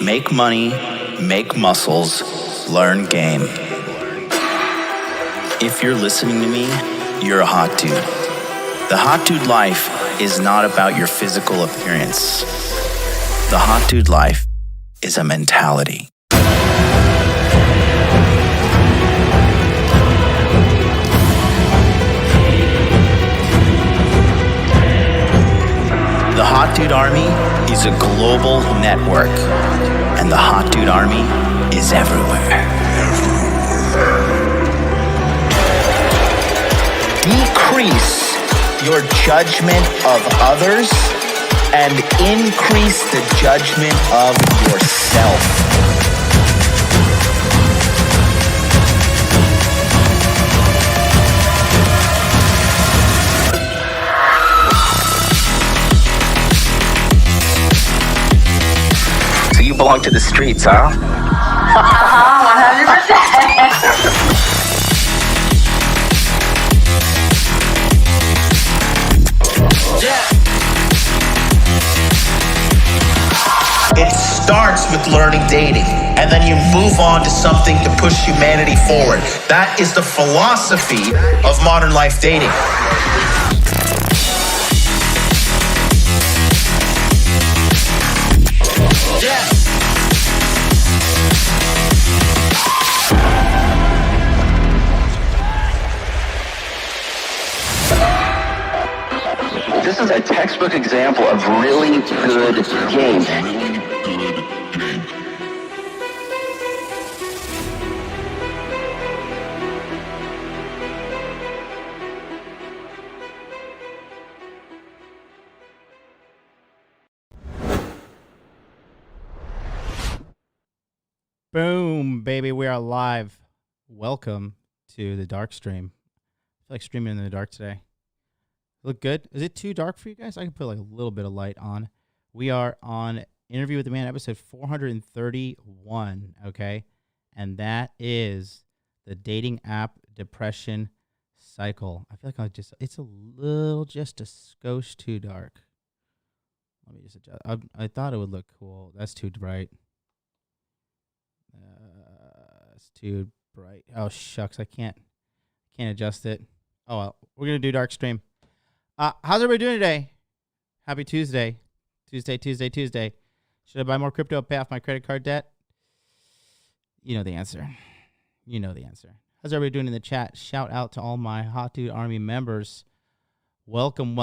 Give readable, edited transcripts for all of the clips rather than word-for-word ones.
make money, make muscles, learn game. If you're listening to me, you're a hot dude. The hot dude life is not about your physical appearance. The hot dude life is a mentality. The Hot Dude Army is a global network, and the Hot Dude Army is everywhere. Decrease your judgment of others and increase the judgment of yourself. You belong to the streets, huh? 100%. It starts with learning dating, and then you move on to something to push humanity forward. That is the philosophy of modern life dating. This is a textbook example of really good game. Boom, baby, we are live. Welcome to the dark stream. I feel like streaming in the dark today. Look good? Is it too dark for you guys? I can put like a little bit of light on. We are on Interview with the Man, episode 431, okay? And that is the dating app depression cycle. I feel like it's a little just a skosh too dark. Let me just adjust. I thought it would look cool. That's too bright. It's too bright. Oh, shucks. I can't adjust it. Oh, well. We're going to do dark stream. How's everybody doing today? Happy Tuesday. Tuesday. Should I buy more crypto to pay off my credit card debt? You know the answer. How's everybody doing in the chat? Shout out to all my Hot Dude Army members. Welcome.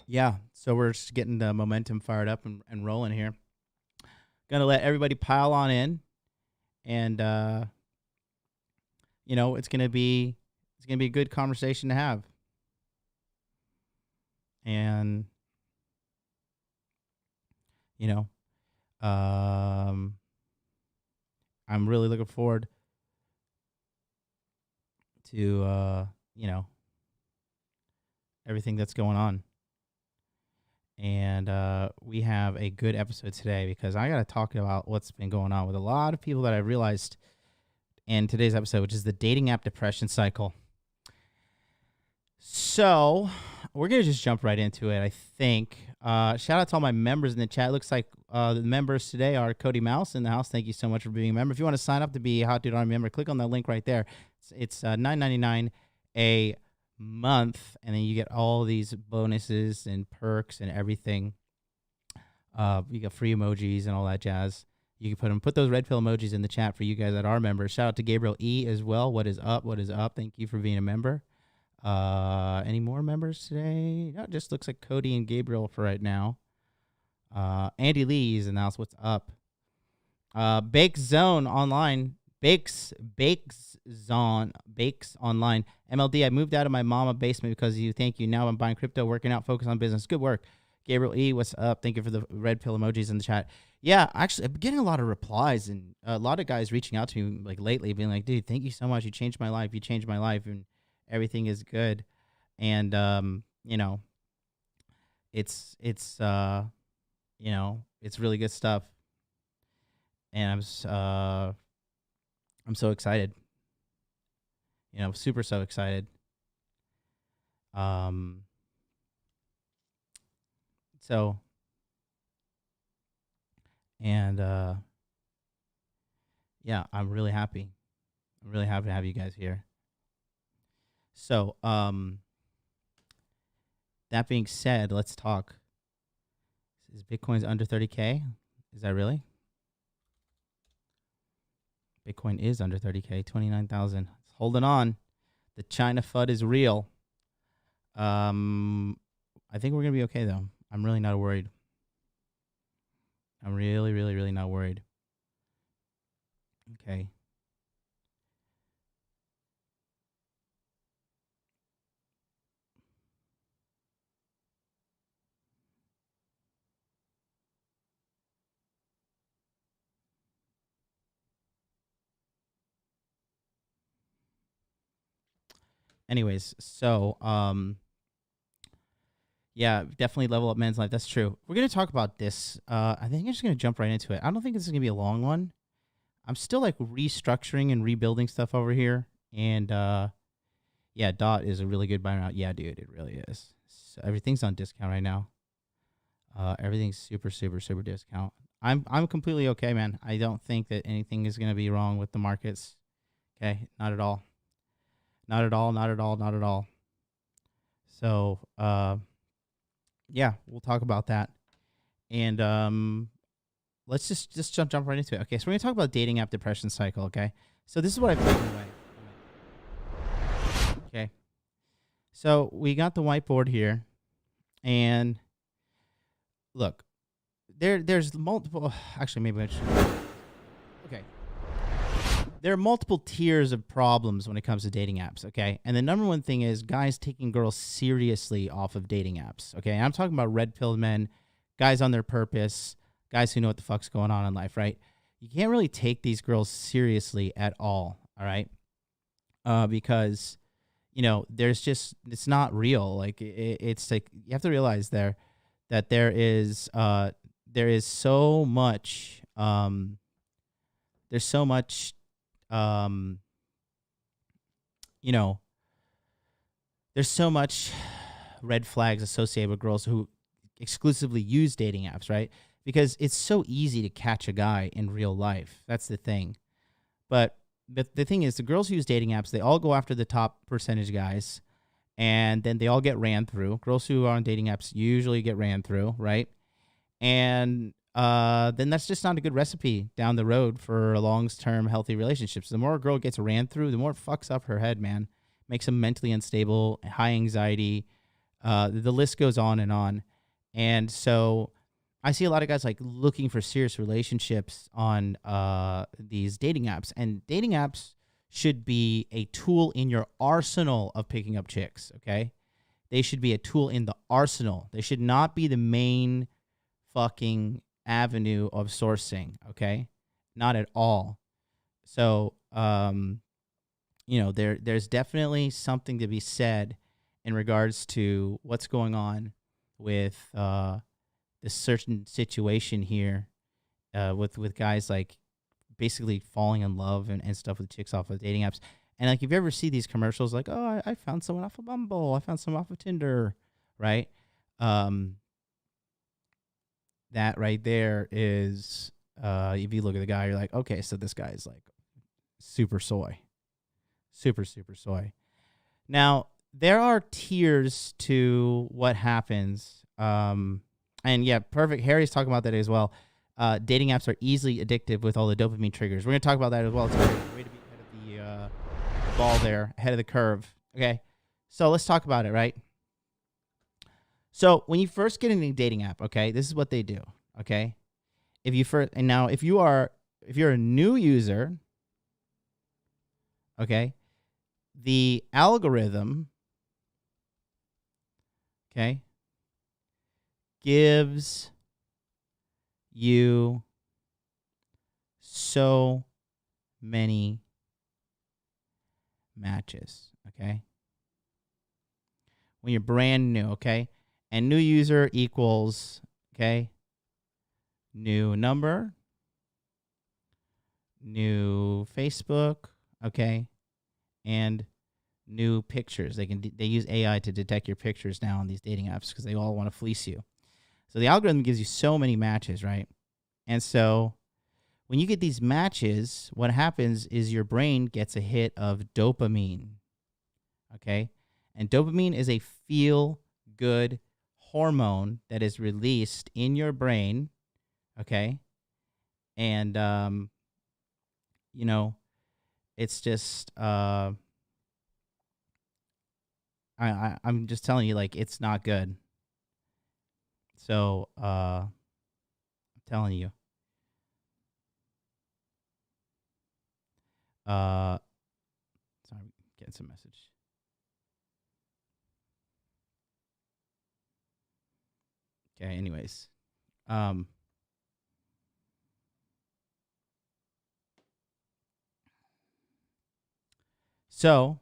Yeah, so we're just getting the momentum fired up and rolling here. Gonna let everybody pile on in, and it's gonna be a good conversation to have. And I'm really looking forward to everything that's going on. And we have a good episode today because I got to talk about what's been going on with a lot of people that I realized in today's episode, which is the dating app depression cycle. So we're going to just jump right into it, I think. Shout out to all my members in the chat. It looks like the members today are Cody Mouse in the house. Thank you so much for being a member. If you want to sign up to be a Hot Dude Army member, click on that link right there. It's $9.99 a month, and then you get all these bonuses and perks and everything. You got free emojis and all that jazz. You can put those red pill emojis in the chat for you guys that are members. Shout out to Gabriel E as well. What is up? Thank you for being a member. Any more members today? No, it just looks like Cody and Gabriel for right now. Andy Lee's announced what's up. Bake Zone online. Bakes online. MLD, I moved out of my mama basement because of you. Thank you. Now I'm buying crypto, working out, focus on business. Good work. Gabriel E, what's up? Thank you for the red pill emojis in the chat. Yeah, actually, I'm getting a lot of replies and a lot of guys reaching out to me like lately, being like, dude, thank you so much. You changed my life. And everything is good. And, it's really good stuff. And I'm so excited. Super so excited. So, and yeah, I'm really happy. I'm really happy to have you guys here. So, that being said, let's talk. Is Bitcoin's under 30K? Is that really? Bitcoin is under 30K, 29,000. It's holding on. The China FUD is real. I think we're going to be okay, though. I'm really not worried. I'm really, really, really not worried. Okay. Anyways, so, yeah, definitely level up men's life. That's true. We're going to talk about this. I think I'm just going to jump right into it. I don't think this is going to be a long one. I'm still like restructuring and rebuilding stuff over here. And yeah, DOT is a really good buy now. Yeah, dude, it really is. So everything's on discount right now. Everything's super, super, super discount. I'm completely okay, man. I don't think that anything is going to be wrong with the markets. Okay, not at all. Not at all, not at all, not at all. So, yeah, we'll talk about that. And let's just jump right into it. Okay, so we're going to talk about dating app depression cycle, okay? So this is what I've taken away. Okay. So we got the whiteboard here. And look, there's multiple, actually maybe I should, okay. There are multiple tiers of problems when it comes to dating apps, okay? And the number one thing is guys taking girls seriously off of dating apps, okay? And I'm talking about red-pilled men, guys on their purpose, guys who know what the fuck's going on in life, right? You can't really take these girls seriously at all right? Because, you know, there's just, it's not real. Like, it's like, you have to realize that there is so much, there's so much, you know, there's so much red flags associated with girls who exclusively use dating apps, right? Because it's so easy to catch a guy in real life. That's the thing. But the thing is, the girls who use dating apps, they all go after the top percentage guys, and then they all get ran through. Girls who are on dating apps usually get ran through, right? And then that's just not a good recipe down the road for long-term healthy relationships. The more a girl gets ran through, the more it fucks up her head, man. Makes them mentally unstable, high anxiety. The list goes on and on. And so I see a lot of guys like looking for serious relationships on these dating apps. And dating apps should be a tool in your arsenal of picking up chicks, okay? They should be a tool in the arsenal. They should not be the main fucking avenue of sourcing, okay? Not at all. So, you know, there's definitely something to be said in regards to what's going on with this certain situation here with guys like basically falling in love and stuff with chicks off of dating apps. And like, if you ever see these commercials like, oh, I found someone off of Bumble, I found someone off of Tinder, right? That right there is, if you look at the guy, you're like, okay, so this guy is like super soy. Super, super soy. Now, there are tiers to what happens. And yeah, perfect. Harry's talking about that as well. Dating apps are easily addictive with all the dopamine triggers. We're going to talk about that as well. It's a way to be ahead of the ball there, ahead of the curve. Okay, so let's talk about it, right? So when you first get into a dating app, okay, this is what they do, okay? If you're a new user, okay, the algorithm, okay, gives you so many matches, okay? When you're brand new, okay? And new user equals, okay, new number, new Facebook, okay, and new pictures. They use AI to detect your pictures now on these dating apps because they all want to fleece you. So the algorithm gives you so many matches, right? And so when you get these matches, what happens is your brain gets a hit of dopamine, okay? And dopamine is a feel-good hormone that is released in your brain, okay? And, it's just, I'm just telling you, like, it's not good. So, I'm telling you. Sorry, getting some message. Okay, anyways. So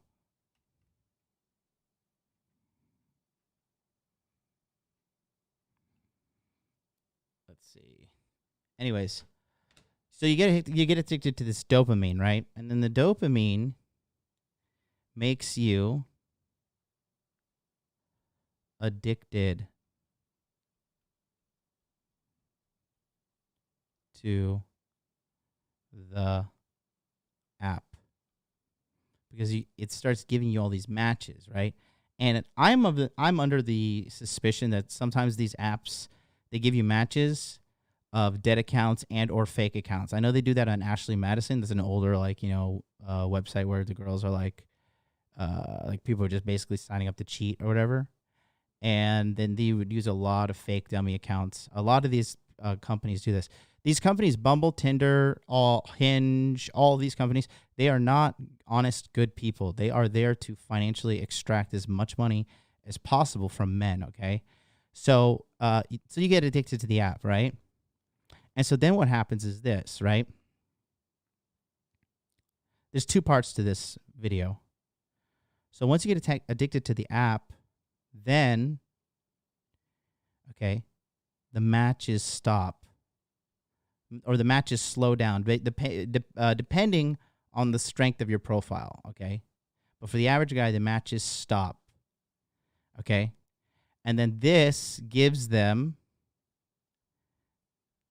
let's see. Anyways, so you get addicted to this dopamine, right? And then the dopamine makes you addicted to the app because it starts giving you all these matches, right? And I'm under the suspicion that sometimes these apps, they give you matches of dead accounts and or fake accounts. I know they do that on Ashley Madison. That's an older website where the girls are like people are just basically signing up to cheat or whatever. And then they would use a lot of fake dummy accounts. A lot of these companies do this. These companies, Bumble, Tinder, Hinge, all these companies, they are not honest, good people. They are there to financially extract as much money as possible from men, okay? So you get addicted to the app, right? And so then what happens is this, right? There's two parts to this video. So once you get addicted to the app, then, okay, the matches stop. Or the matches slow down, depending on the strength of your profile, okay? But for the average guy, the matches stop, okay? And then this gives them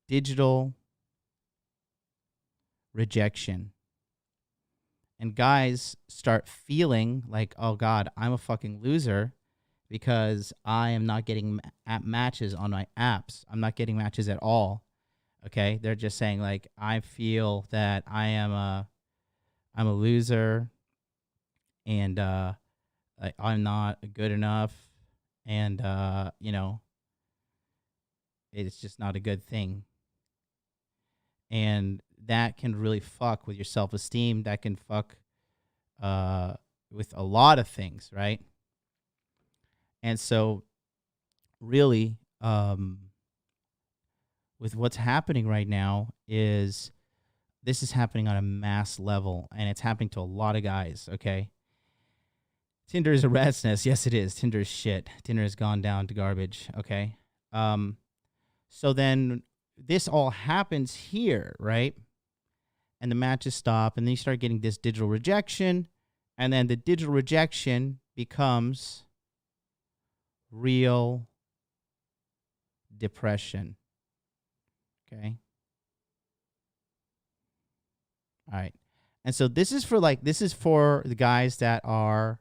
digital rejection. And guys start feeling like, oh, God, I'm a fucking loser because I am not getting matches on my apps. I'm not getting matches at all. Okay, they're just saying like, I feel that I'm a loser, and I'm not good enough, and it's just not a good thing, and that can really fuck with your self-esteem. That can fuck with a lot of things, right? And so, really, with what's happening right now is this is happening on a mass level, and it's happening to a lot of guys, okay? Tinder is a rat's nest. Yes, it is. Tinder is shit. Tinder has gone down to garbage, okay? So then this all happens here, right? And the matches stop, and then you start getting this digital rejection, and then the digital rejection becomes real depression. Okay. All right. And so this is for the guys that are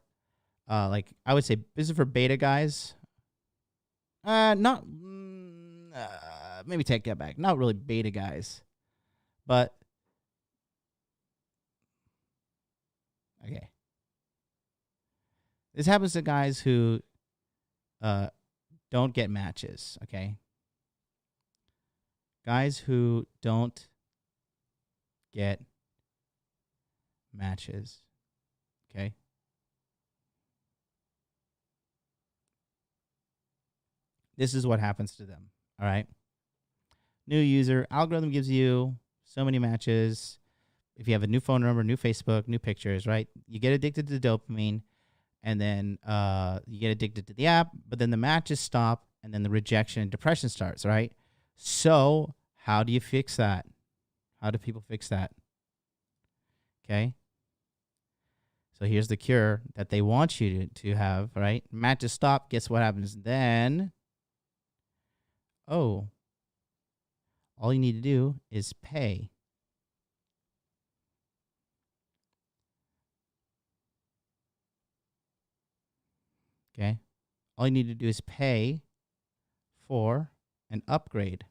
I would say this is for beta guys. Not maybe take that back. Not really beta guys. But okay. This happens to guys who don't get matches, okay? Guys who don't get matches, okay? This is what happens to them, all right? New user, algorithm gives you so many matches. If you have a new phone number, new Facebook, new pictures, right? You get addicted to dopamine, and then you get addicted to the app, but then the matches stop, and then the rejection and depression starts, right? So how do you fix that? How do people fix that? Okay. So here's the cure that they want you to have, right? Matches stop. Guess what happens then? oh, all you need to do is pay. Okay. All you need to do is pay for an upgrade.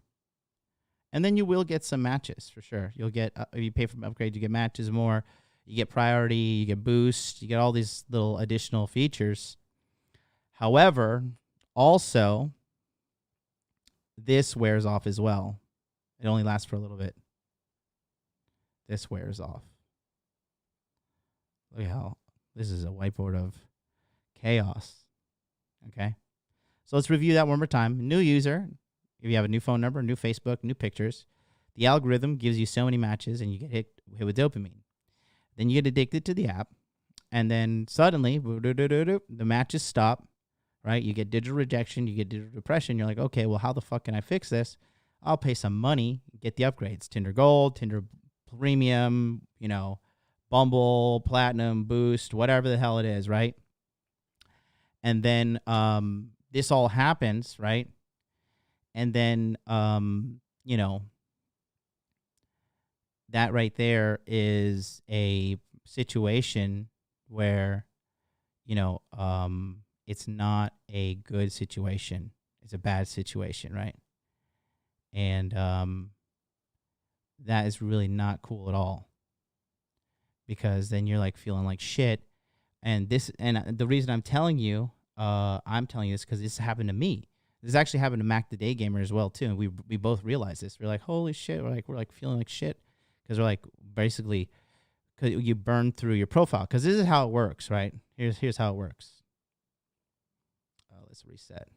And then you will get some matches for sure. You'll get, if you pay for an upgrade, you get matches more. You get priority, you get boost, you get all these little additional features. However, also, this wears off as well. It only lasts for a little bit. This wears off. Look how this is a whiteboard of chaos. Okay. So let's review that one more time. New user, if you have a new phone number, new Facebook, new pictures, the algorithm gives you so many matches and you get hit with dopamine. Then you get addicted to the app, and then suddenly the matches stop, right? You get digital rejection, you get digital depression. You're like, okay, well, how the fuck can I fix this? I'll pay some money, get the upgrades. Tinder Gold, Tinder Premium, Bumble, Platinum, Boost, whatever the hell it is, right? And then this all happens, right? And then, that right there is a situation where, it's not a good situation. It's a bad situation, right? And that is really not cool at all, because then you're like feeling like shit. And the reason I'm telling you this because this happened to me. This actually happened to Mac the Day Gamer as well too. And we both realized this. We're like, holy shit! We're like feeling like shit because we're like basically, cause you burn through your profile. Because this is how it works, right? Here's how it works. Let's reset.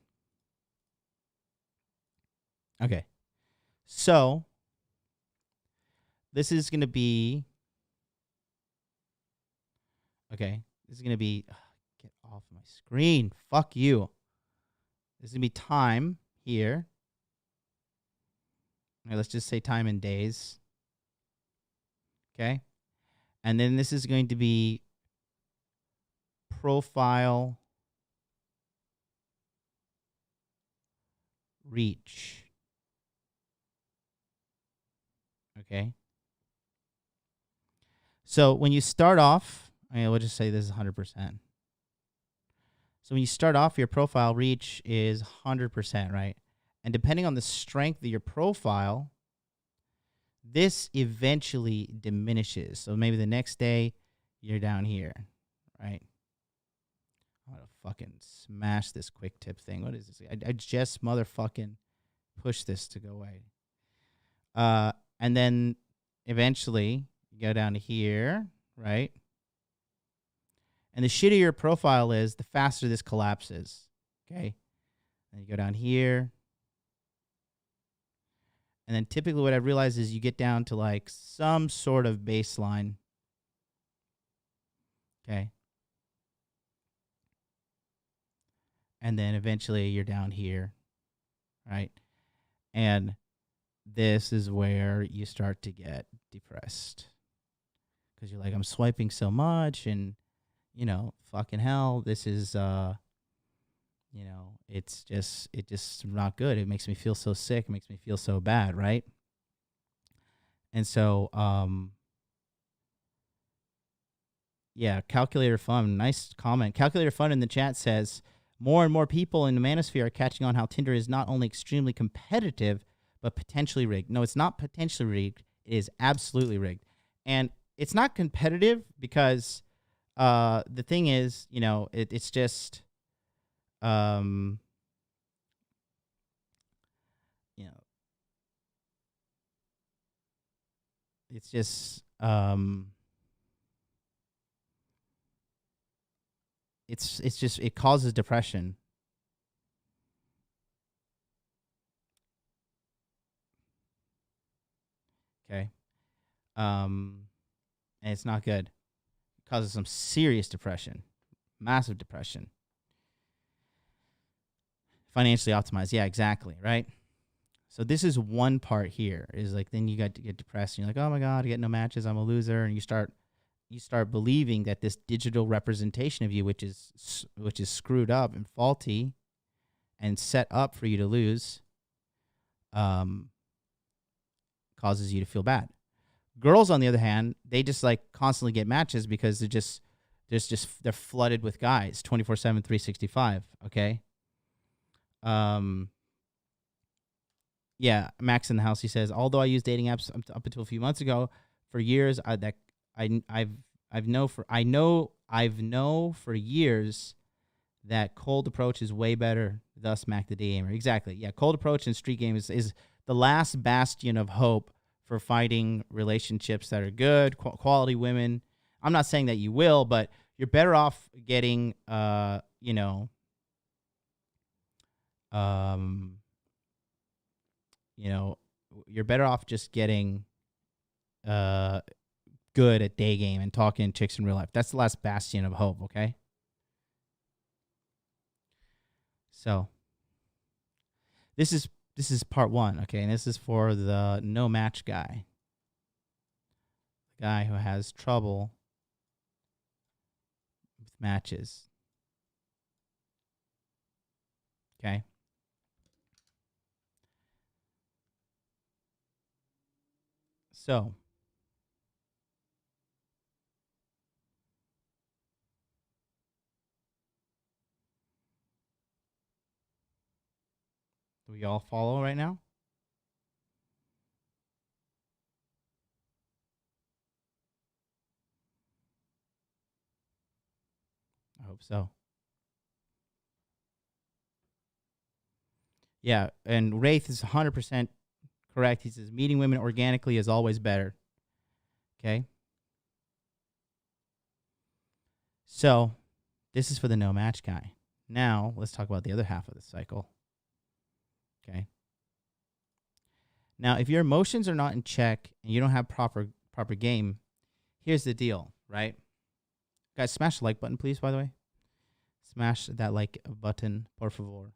Okay, so this is gonna be okay. This is gonna be get off my screen. Fuck you. This is going to be time here. All right, let's just say time in days. Okay. And then this is going to be profile reach. Okay. So when you start off, we'll just say this is 100%. So when you start off, your profile reach is 100%, right? And depending on the strength of your profile, this eventually diminishes. So maybe the next day, you're down here, right? I'm going to fucking smash this quick tip thing. What is this? I just motherfucking push this to go away. And then eventually, you go down to here, right? And the shittier your profile is, the faster this collapses, okay? And you go down here. And then typically what I've realized is you get down to like some sort of baseline, okay? And then eventually you're down here, right? And this is where you start to get depressed. Because you're like, I'm swiping so much and fucking hell, this is, it's just not good. It makes me feel so sick. It makes me feel so bad, right? And so, Calculator Fun, nice comment. Calculator Fun in the chat says, more and more people in the manosphere are catching on how Tinder is not only extremely competitive, but potentially rigged. No, it's not potentially rigged. It is absolutely rigged. And it's not competitive because... the thing is, it's just, it's just, it's just, it causes depression. Okay. And it's not good. Causes some serious depression, massive depression. Financially optimized, yeah, exactly, right? So this is one part here. Is like then you got to get depressed. And you're like, oh my god, I get no matches. I'm a loser, and you start believing that this digital representation of you, which is screwed up and faulty, and set up for you to lose, causes you to feel bad. Girls, on the other hand, they just like constantly get matches because they're flooded with guys 24/7, 365. Okay. Yeah, Max in the house. He says, although I use dating apps up until a few months ago, for years I've known for years that cold approach is way better. Thus, Mac the day gamer. Exactly. Yeah, cold approach and street game is the last bastion of hope for finding relationships that are good, quality women. I'm not saying that you will, but you're better off getting, you're better off just getting good at day game and talking to chicks in real life. That's the last bastion of hope, okay? So this is part one, okay? And this is for the no match guy. The guy who has trouble with matches. Okay? So do we all follow right now? I hope so. Yeah, and Wraith is 100% correct. He says meeting women organically is always better. Okay? So, this is for the no match guy. Now, let's talk about the other half of the cycle. Okay? Now, if your emotions are not in check and you don't have proper game, here's the deal, right? Guys, smash the like button, please, by the way. Smash that like button, por favor.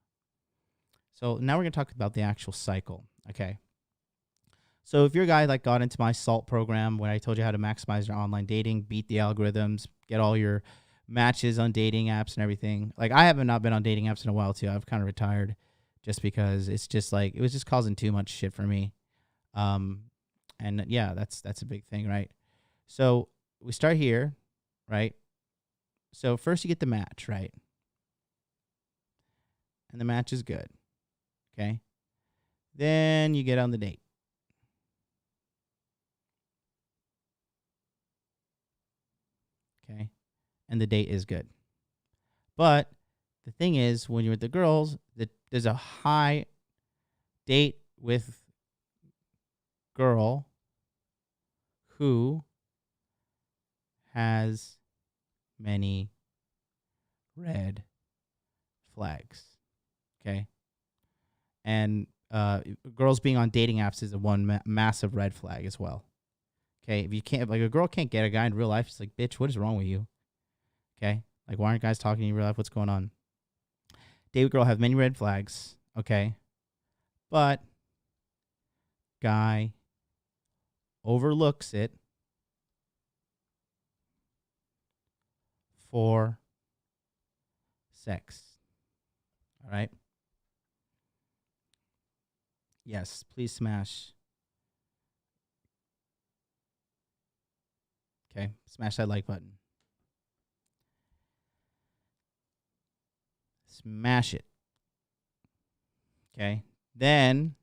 So now we're going to talk about the actual cycle, okay? So if you're a guy that got into my SALT program when I told you how to maximize your online dating, beat the algorithms, get all your matches on dating apps and everything. Like, I haven't not been on dating apps in a while, too. I've kind of retired just because it's just like, it was just causing too much shit for me. And yeah, that's a big thing, right? So we start here, right? So first you get the match, right? And the match is good. Okay. Then you get on the date. Okay. And the date is good. But the thing is, when you're with the girls, there's a high date with girl who has many red flags. Okay. And girls being on dating apps is a massive red flag as well. Okay. If you can't, like, a girl can't get a guy in real life, it's like, bitch, what is wrong with you? Okay. Like, why aren't guys talking to you in real life? What's going on? Date with girl have many red flags. Okay. But guy overlooks it for sex. All right. Yes, please smash. Okay, smash that like button. Smash it. Okay. Then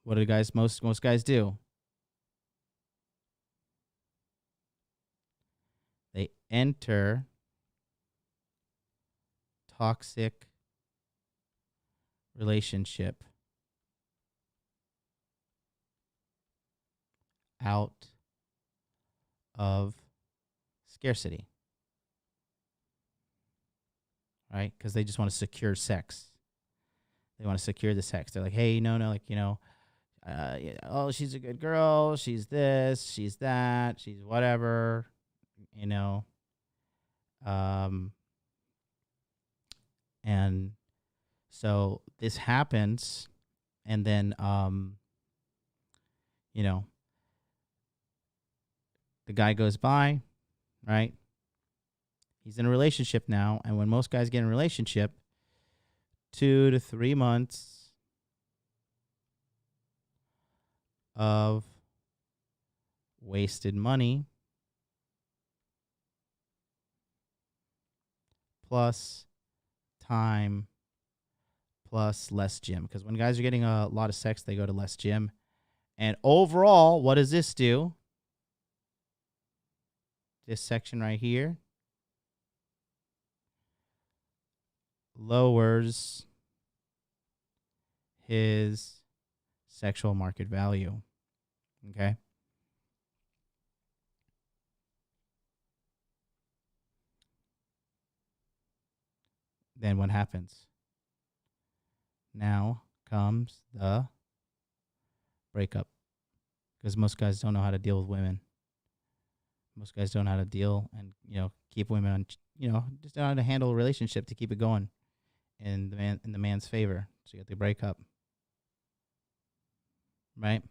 what do guys most guys do? They enter toxic relationship out of scarcity. Right? Because they just want to secure sex. They want to secure the sex. They're like, hey, no, like, oh, she's a good girl. She's this, she's that, she's whatever, and so this happens, and then, the guy goes by, right? He's in a relationship now, and when most guys get in a relationship, 2 to 3 months, of wasted money plus time plus less gym. Because when guys are getting a lot of sex, they go to less gym. And overall, what does this do? This section right here lowers his sexual market value. Okay? Then what happens? Now comes the breakup. Because most guys don't know how to deal with women. Most guys don't know how to deal and, keep women on, just don't know how to handle a relationship to keep it going in the man's favor. So you get the breakup. Right?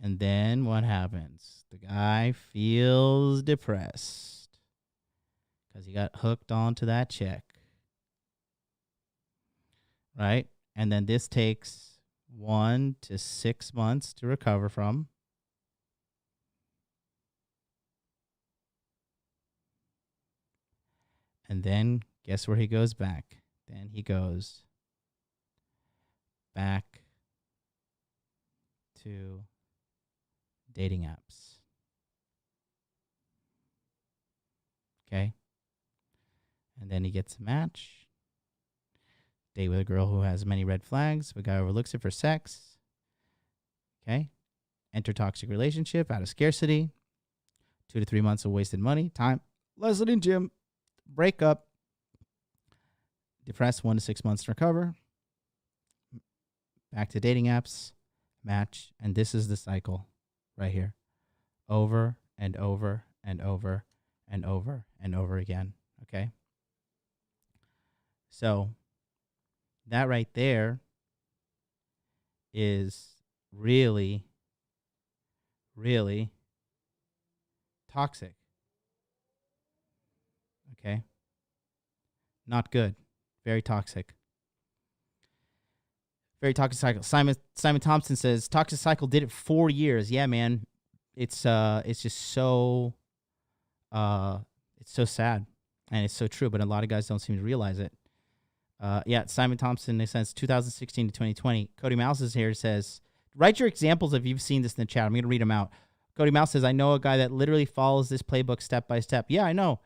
And then what happens? The guy feels depressed because he got hooked onto that chick. Right? And then this takes 1 to 6 months to recover from. And then guess where he goes back? Then he goes back to dating apps. Okay? And then he gets a match. Date with a girl who has many red flags. The guy overlooks it for sex. Okay? Enter toxic relationship out of scarcity. 2 to 3 months of wasted money, time, lesson in gym, breakup. Depressed, 1 to 6 months to recover. Back to dating apps, match, and this is the cycle right here. Over and over and over and over and over again. Okay? So that right there is really, really toxic. Okay? Not good. Very toxic. Very toxic cycle. Simon Thompson says, toxic cycle did it 4 years. Yeah, man. It's just so it's so sad. And it's so true, but a lot of guys don't seem to realize it. Simon Thompson, it says 2016 to 2020. Cody Mouse is here, says, write your examples if you've seen this in the chat. I'm going to read them out. Cody Mouse says, I know a guy that literally follows this playbook step by step. Yeah, I know.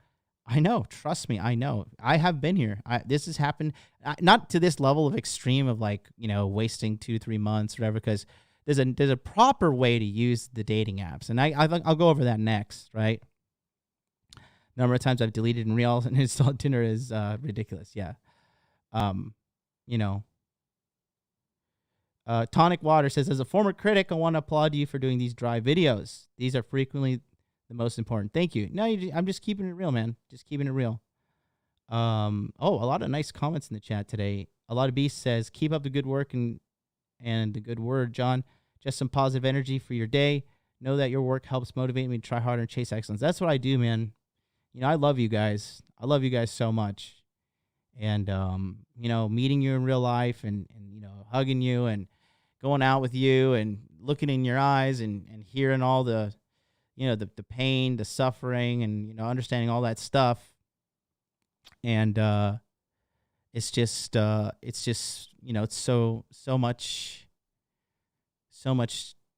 Trust me, I know. I have been here. This has happened, not to this level of extreme of wasting 2-3 months or whatever, because there's a proper way to use the dating apps. And I'll go over that next, right? Number of times I've deleted and and installed Tinder is ridiculous. Yeah. Tonic Water says, as a former critic, I want to applaud you for doing these dry videos. These are frequently the most important. Thank you. No, I'm just keeping it real, man. Just keeping it real. A lot of nice comments in the chat today. A lot of Beast says, keep up the good work and the good word, John. Just some positive energy for your day. Know that your work helps motivate me to try harder and chase excellence. That's what I do, man. I love you guys. I love you guys so much. And, meeting you in real life and hugging you and going out with you and looking in your eyes and hearing all the pain, the suffering, and, understanding all that stuff. And it's just it's so much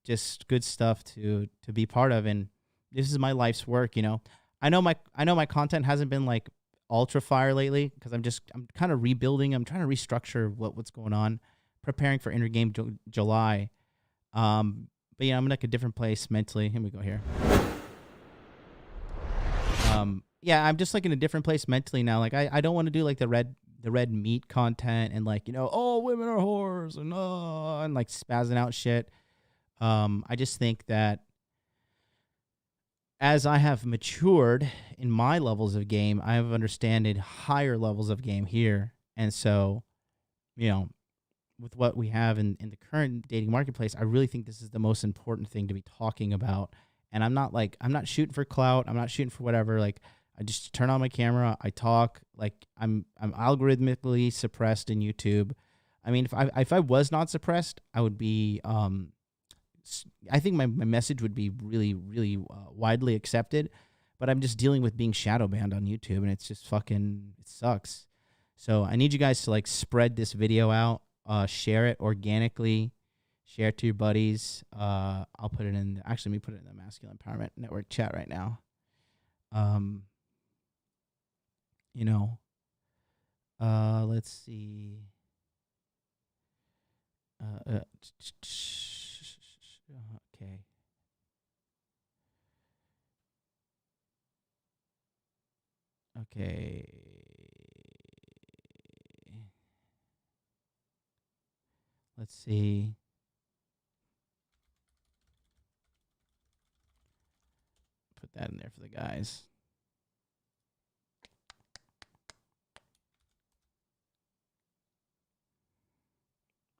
just good stuff to be part of. And this is my life's work. I know my content hasn't been like ultra fire lately because I'm kind of rebuilding. I'm trying to restructure what's going on, preparing for Intergame July. But I'm in like a different place mentally. Here we go here. I'm just like in a different place mentally now. Like I don't want to do like the red meat content and like, women are whores and like spazzing out shit. I just think that as I have matured in my levels of game, I have understood higher levels of game here. And so, with what we have in the current dating marketplace, I really think this is the most important thing to be talking about. And I'm not shooting for clout. I'm not shooting for whatever. Like, I just turn on my camera. I talk. Like, I'm algorithmically suppressed in YouTube. I mean, if I was not suppressed, I would be I think my message would be really, really widely accepted, but I'm just dealing with being shadow banned on YouTube, and it's just fucking, it sucks. So I need you guys to like spread this video out, share it organically, share it to your buddies. I'll put it in, actually, let me put it in the Masculine Empowerment Network chat right now. You know, let's see. Okay. Okay. Let's see. Put that in there for the guys.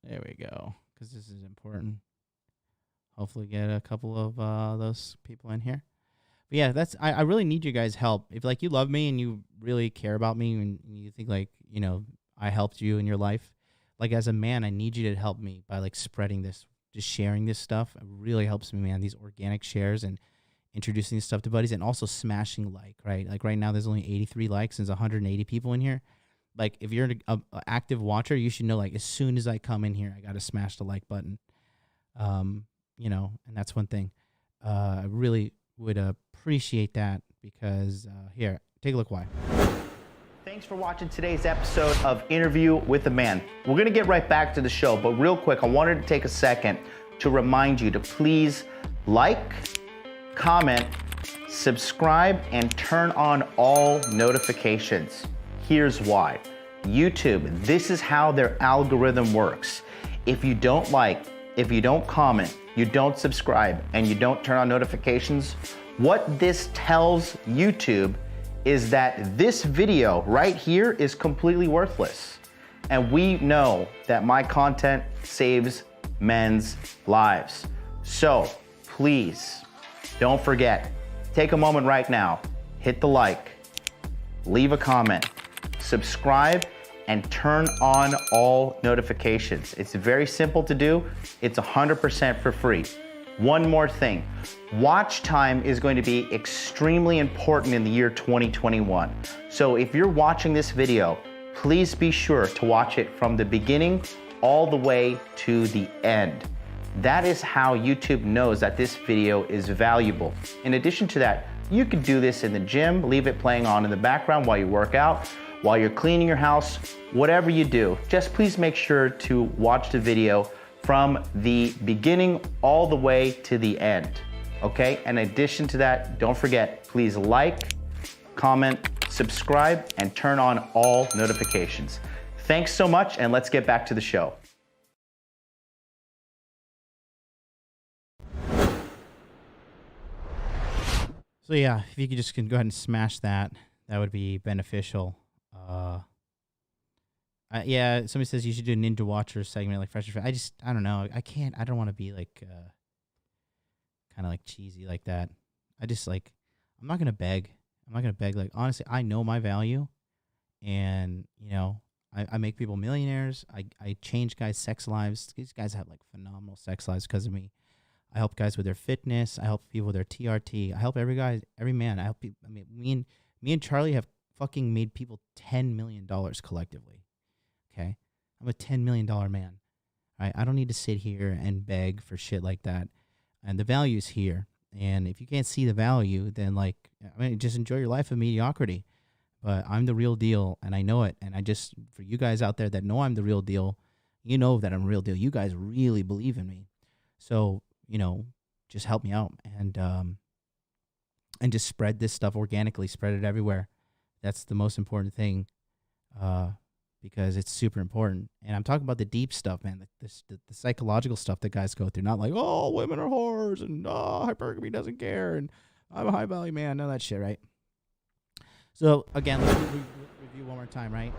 There we go. Because this is important. Hopefully get a couple of those people in here. But yeah, that's I really need you guys' help. If like you love me and you really care about me and you think like, you know, I helped you in your life, like as a man, I need you to help me by like spreading this, just sharing this stuff. It really helps me, man. These organic shares and introducing this stuff to buddies, and also smashing like, right? Like right now there's only 83 likes and there's 180 people in here. Like if you're an active watcher, you should know like as soon as I come in here, I got to smash the like button. You know, and that's one thing. I really would appreciate that because here, take a look why. Thanks for watching today's episode of Interview with a Man. We're going to get right back to the show, but real quick, I wanted to take a second to remind you to please like, comment, subscribe, and turn on all notifications. Here's why. YouTube, this is how their algorithm works. If you don't like, if you don't comment, you don't subscribe, and you don't turn on notifications, what this tells YouTube is that this video right here is completely worthless. And we know that my content saves men's lives. So please don't forget, take a moment right now, hit the like, leave a comment, subscribe, and turn on all notifications. It's very simple to do. It's 100% for free. One more thing, watch time is going to be extremely important in the year 2021. So if you're watching this video, please be sure to watch it from the beginning all the way to the end. That is how YouTube knows that this video is valuable. In addition to that, you could do this in the gym, leave it playing on in the background while you work out, while you're cleaning your house, whatever you do. Just please make sure to watch the video from the beginning all the way to the end, okay? In addition to that, don't forget, please like, comment, subscribe, and turn on all notifications. Thanks so much, and let's get back to the show. So yeah, if you could just go ahead and smash that, that would be beneficial. Yeah, somebody says you should do a Ninja Watcher segment like Fresh and Fit. I don't know. I don't want to be like, kind of like cheesy like that. I'm not going to beg. Like, honestly, I know my value, and, you know, I make people millionaires. I change guys' sex lives. These guys have like phenomenal sex lives because of me. I help guys with their fitness. I help people with their TRT. I help every man. I help people. I mean, me and Charlie have fucking made people $10 million collectively. Okay, I'm a $10 million man. Right? I don't need to sit here and beg for shit like that. And the value's here. And if you can't see the value, then like, I mean, just enjoy your life of mediocrity. But I'm the real deal, and I know it. And for you guys out there that know I'm the real deal, you know that I'm the real deal. You guys really believe in me. So, you know, just help me out and just spread this stuff organically. Spread it everywhere. That's the most important thing. Because it's super important. And I'm talking about the deep stuff, man, the psychological stuff that guys go through. Not like, oh, women are whores, and hypergamy doesn't care, and I'm a high value man. None of that shit, right? So, again, let's review one more time, right?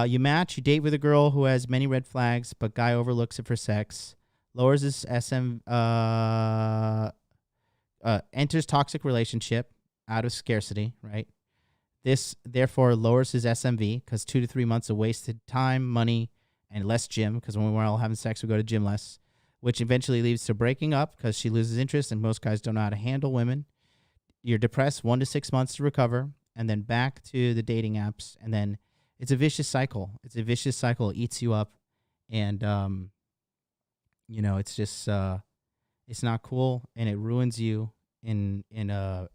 You match, you date with a girl who has many red flags, but guy overlooks it for sex. Lowers his enters toxic relationship out of scarcity, right? This, therefore, lowers his SMV because 2 to 3 months of wasted time, money, and less gym, because when we're all having sex, we go to gym less. which eventually leads to breaking up because she loses interest, and most guys don't know how to handle women. You're depressed 1 to 6 months to recover, and then back to the dating apps, and then it's a vicious cycle. It's a vicious cycle. It eats you up, and it's just it's not cool, and it ruins you in a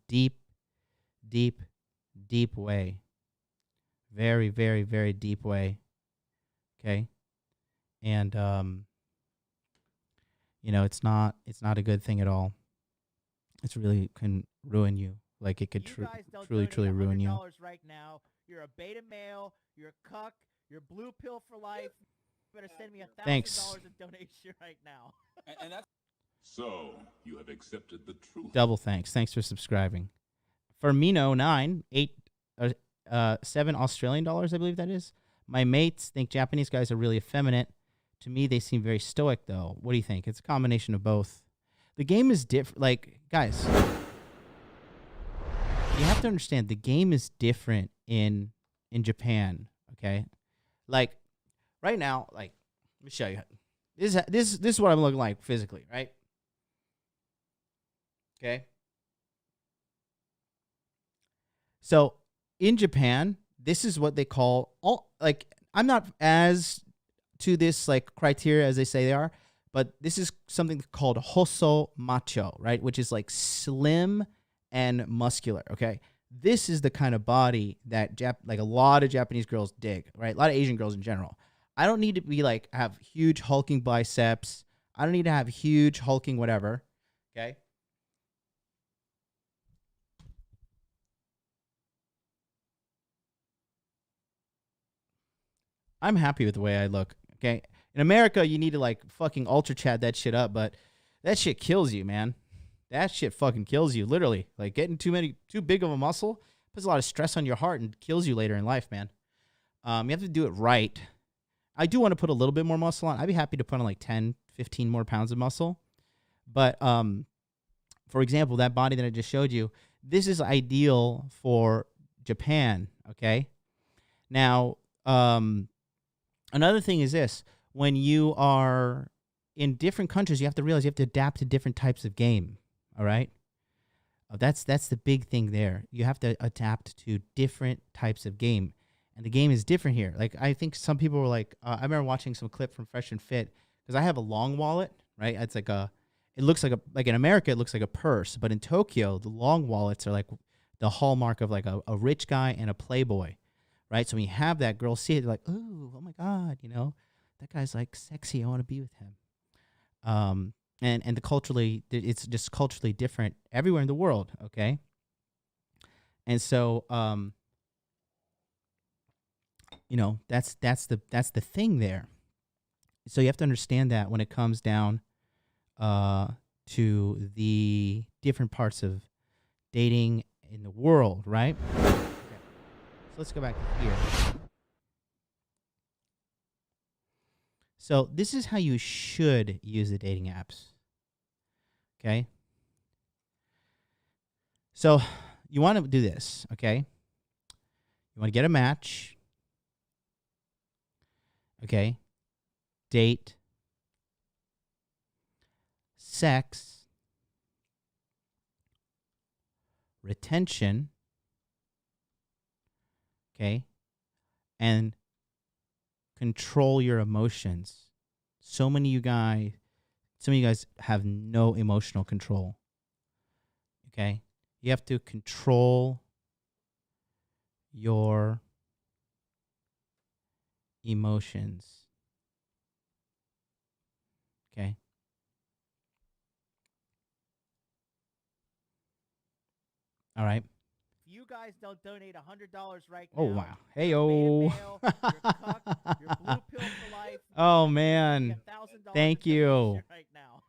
deep, deep, deep way. Very, very, very deep way. Okay, and it's not a good thing at all. It's really can ruin you. Like it could truly ruin you. Right now, you're a beta male. You're a cuck. You're blue pill for life. You better send me $1,000 in donation right now. And that's so you have accepted the truth. Double thanks. Thanks for subscribing. For Mino9, 7 Australian dollars, I believe that is. My mates think Japanese guys are really effeminate. To me, they seem very stoic, though. What do you think? It's a combination of both. The game is different. Like, guys, you have to understand the game is different in Japan. Okay, like right now, like let me show you. This is what I'm looking like physically, right? Okay. So in Japan, this is what they call I'm not as to this like criteria as they say they are, but this is something called hoso macho, right? Which is like slim and muscular. Okay. This is the kind of body that like a lot of Japanese girls dig, right? A lot of Asian girls in general. I don't need to be like have huge hulking biceps. I don't need to have huge hulking whatever. Okay. I'm happy with the way I look. Okay. In America, you need to like fucking ultra chat that shit up, but that shit kills you, man. That shit fucking kills you, literally. Like getting too big of a muscle puts a lot of stress on your heart and kills you later in life, man. You have to do it right. I do want to put a little bit more muscle on. I'd be happy to put on like 10, 15 more pounds of muscle. But for example, that body that I just showed you, this is ideal for Japan, okay? Now, another thing is this. When you are in different countries, you have to realize you have to adapt to different types of game, all right? That's the big thing there. You have to adapt to different types of game. And the game is different here. Like, I think some people were like, I remember watching some clip from Fresh and Fit, because I have a long wallet, right? It's like it looks like in America, it looks like a purse. But in Tokyo, the long wallets are like the hallmark of like a rich guy and a playboy, right? So when you have that, girls see it, they're like, ooh, oh my God, that guy's like sexy. I want to be with him. And it's just culturally different everywhere in the world. Okay. And so, that's the thing there. So you have to understand that when it comes down, to the different parts of dating in the world, right? Okay. So let's go back here. So this is how you should use the dating apps. Okay? So you want to do this, okay? You want to get a match. Okay? Date. Sex. Retention. Okay? And control your emotions. So many of you guys have no emotional control. Okay? You have to control your emotions. Okay? All right. You guys don't donate $100 right now. Oh, wow. Hey-o. You're blue pill for life. Oh, man. Thank you. Right now.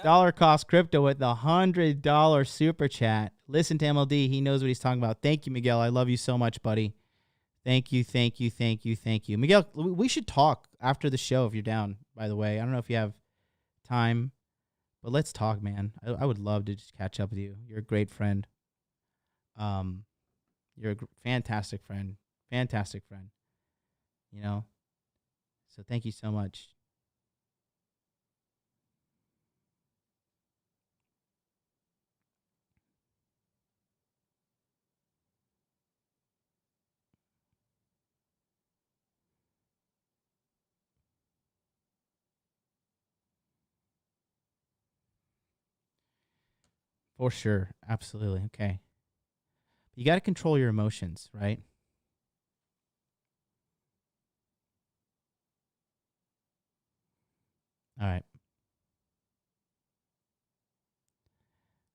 Dollar Cost Crypto with the $100 super chat. Listen to MLD. He knows what he's talking about. Thank you, Miguel. I love you so much, buddy. Thank you. Miguel, we should talk after the show if you're down, by the way. I don't know if you have time, but let's talk, man. I would love to just catch up with you. You're a great friend. You're a fantastic friend. So thank you so much. For sure. Absolutely. Okay. You got to control your emotions, right? All right.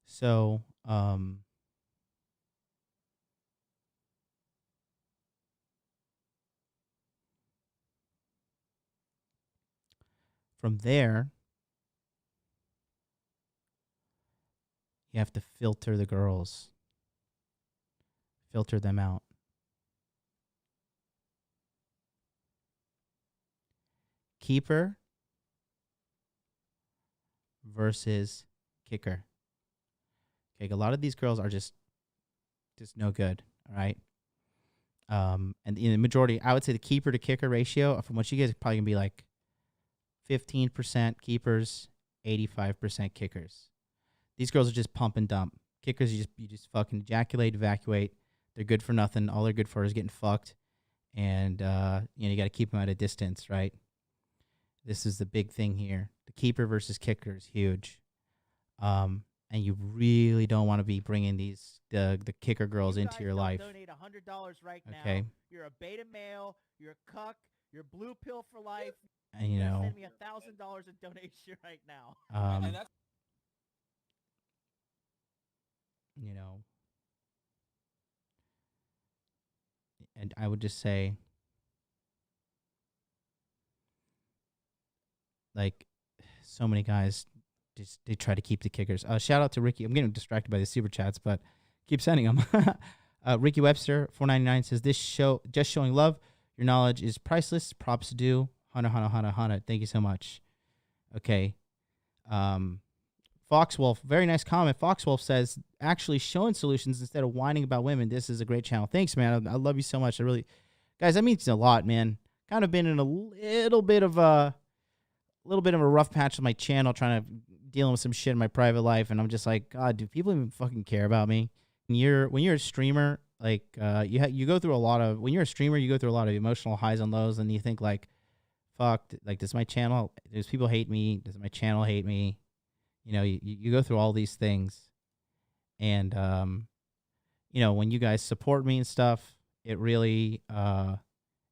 So, from there, you have to filter the girls, filter them out. Keeper versus kicker. Okay, a lot of these girls are just no good. All right. And in the majority, I would say the keeper to kicker ratio from what you guys are probably gonna be like 15% keepers, 85% kickers. These girls are just pump and dump. Kickers, you just fucking ejaculate, evacuate. They're good for nothing. All they're good for is getting fucked, and you got to keep them at a distance, right? This is the big thing here. The keeper versus kicker is huge, and you really don't want to be bringing the kicker girls into your life. Donate $100 right Okay. now. You're a beta male. You're a cuck. You're blue pill for life. And you know, send me $1,000 in donation right now. You know, and I would just say, like, so many guys just they try to keep the kickers. Shout out to Ricky. I'm getting distracted by the super chats, but keep sending them. Ricky Webster 499 says this show just showing love. Your knowledge is priceless. Props due. Hana. Thank you so much. Okay. Foxwolf, very nice comment. Foxwolf says, actually showing solutions instead of whining about women. This is a great channel. Thanks, man. I love you so much. Guys, that means a lot, man. Kind of been in a little bit of a rough patch on my channel, trying to dealing with some shit in my private life, and I'm just like, God, do people even fucking care about me? When you're a streamer, like you go through a lot of emotional highs and lows, and you think like, fuck, like does people hate me? Does my channel hate me? You know, you go through all these things, and when you guys support me and stuff, it really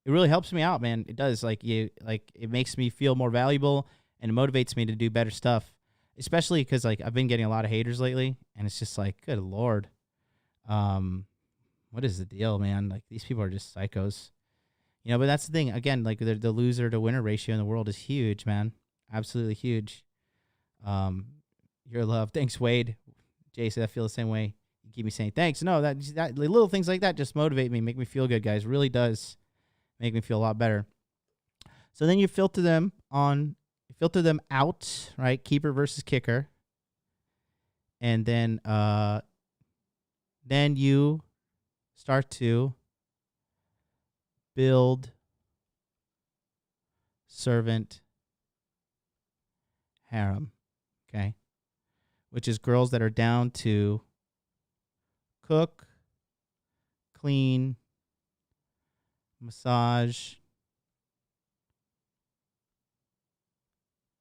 helps me out, man. It does. It makes me feel more valuable, and it motivates me to do better stuff. Especially because like I've been getting a lot of haters lately, and it's just like, good Lord, what is the deal, man? Like these people are just psychos, But that's the thing. Again, like the loser to winner ratio in the world is huge, man. Absolutely huge. Your love. Thanks, Wade. Jason, I feel the same way. You keep me saying thanks. No, that little things like that just motivate me, make me feel good, guys. Really does make me feel a lot better. So then you filter them out, right? Keeper versus kicker. And then you start to build servant harem, okay? Which is girls that are down to cook, clean, massage,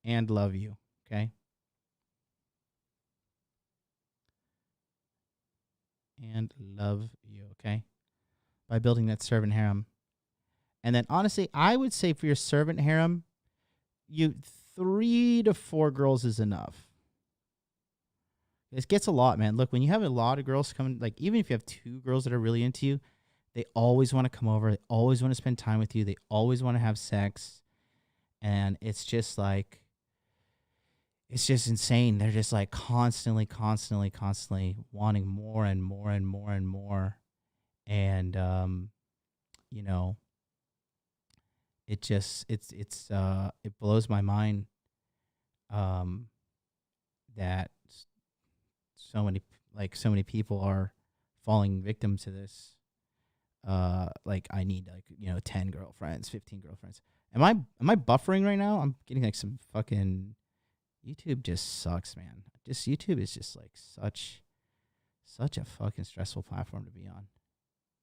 and love you, okay? And love you, okay? By building that servant harem. And then honestly, I would say for your servant harem, 3 to 4 girls is enough. It gets a lot, man. Look, when you have a lot of girls coming, like even if you have 2 girls that are really into you, they always want to come over. They always want to spend time with you. They always want to have sex. And it's just like, it's just insane. They're just like constantly wanting more and more and more and more. And, it just, it blows my mind, that so many people are falling victim to this. Like I need 10 girlfriends, 15 girlfriends. Am I buffering right now? I'm getting like some fucking YouTube just sucks, man. YouTube is just like such a fucking stressful platform to be on.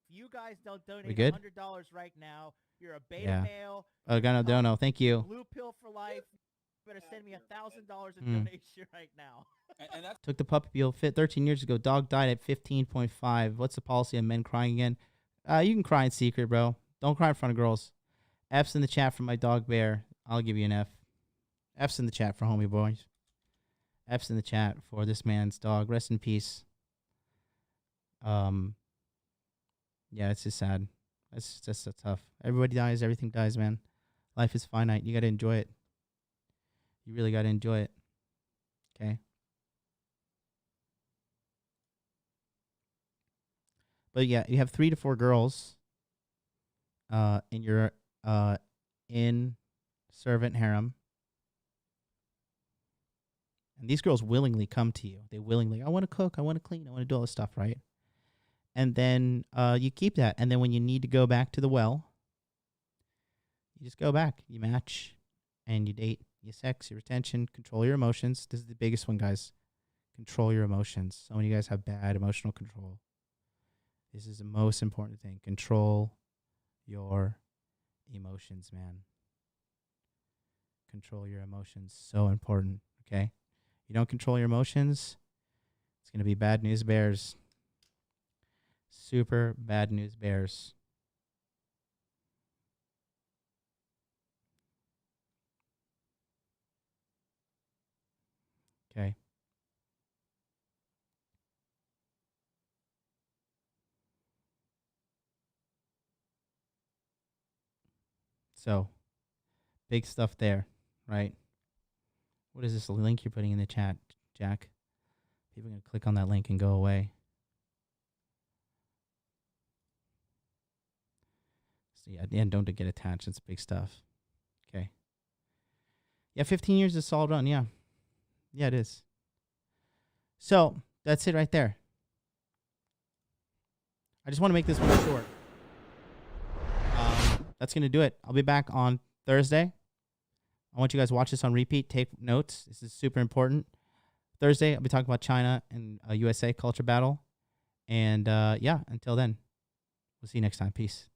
If you guys don't donate good? $100 right now, you're a beta male. Oh, no, thank you. Blue pill for life. better send me $1,000 in Mm. donation right now. And that's Took the puppy bill fit 13 years ago. Dog died at 15.5. What's the policy on men crying again? You can cry in secret, bro. Don't cry in front of girls. F's in the chat for my dog bear. I'll give you an F. F's in the chat for homie boys. F's in the chat for this man's dog. Rest in peace. Yeah, it's just sad. It's just so tough. Everybody dies. Everything dies, man. Life is finite. You got to enjoy it. You really got to enjoy it. Okay? But yeah, you have 3 to 4 girls in your in servant harem. And these girls willingly come to you. They willingly, I want to cook, I want to clean, I want to do all this stuff, right? And then you keep that. And then when you need to go back to the well, you just go back. You match and you date, you sex, your retention, control your emotions. This is the biggest one, guys. Control your emotions. So many of you guys have bad emotional control. This is the most important thing. Control your emotions, man. Control your emotions. So important, okay? You don't control your emotions, it's going to be bad news bears. Super bad news bears. Okay. So, big stuff there, right? What is this link you're putting in the chat, Jack? People are going to click on that link and go away. So yeah, at the end, don't get attached. It's big stuff. Okay. Yeah, 15 years is a solid run. Yeah. Yeah, it is. So, that's it right there. I just want to make this one short. That's going to do it. I'll be back on Thursday. I want you guys to watch this on repeat. Take notes. This is super important. Thursday, I'll be talking about China and USA culture battle. And yeah, until then, we'll see you next time. Peace.